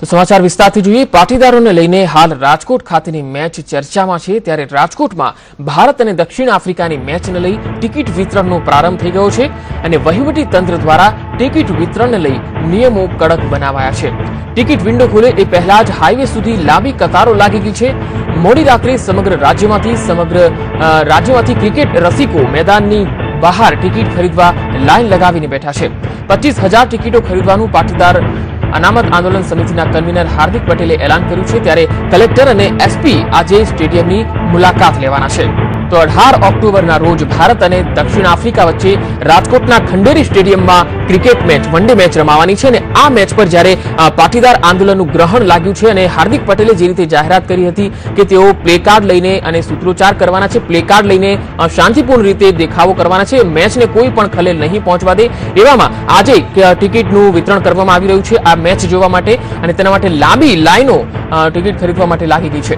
તો સમાચાર વિસ્તારથી જોઈએ। પાટીદારોને લઈને હાલ રાજકોટ ખાતેની મેચ ચર્ચામાં છે, ત્યારે રાજકોટમાં ભારત અને દક્ષિણ આફ્રિકાની મેચને લઈ ટિકિટ વિતરણનો પ્રારંભ થઈ ગયો છે અને વહીવટી તંત્ર દ્વારા ટિકિટ વિતરણને લઈ નિયમો કડક બનાવાયા છે। ટિકિટ વિન્ડો ખુલે એ પહેલા જ હાઈવે સુધી લાંબી કતારો લાગી ગઈ છે। મોડી રાત્રે સમગ્ર રાજ્યમાંથી ક્રિકેટ રસિકો મેદાનની બહાર ટિકિટ ખરીદવા લાઈન લગાવીને બેઠા છે। 25,000 ટિકિટો ખરીદવાનું પાટીદાર અનામત આંદોલન સમિતિના કન્વીનર હાર્દિક પટેલે એલાન કર્યું છે, ત્યારે કલેક્ટર અને એસપી આજે સ્ટેડિયમની મુલાકાત લેવાના છે। તો 18 ઓક્ટોબરના રોજ ભારત અને દક્ષિણ આફ્રિકા વચ્ચે રાજકોટના ખંડેરી સ્ટેડિયમમાં ક્રિકેટ મેચ વનડે મેચ રમાવાની છે અને આ મેચ પર જ્યારે પાટીદાર આંદોલનનું ગ્રહણ લાગ્યું છે અને હાર્દિક પટેલે જે રીતે જાહેરાત કરી હતી કે તેઓ પ્લેકાર્ડ લઈને અને સૂત્રોચ્ચાર કરવાના છે, પ્લેકાર્ડ લઈને શાંતિપૂર્ણ રીતે દેખાવો કરવાના છે, મેચને કોઈ પણ ખલેલ નહીં પહોંચવા દે, એવામાં આજે ટિકિટનું વિતરણ કરવામાં આવી રહ્યું છે આ મેચ જોવા માટે અને તેના માટે લાંબી લાઈનો ટિકિટ ખરીદવા માટે લાગી ગઈ છે।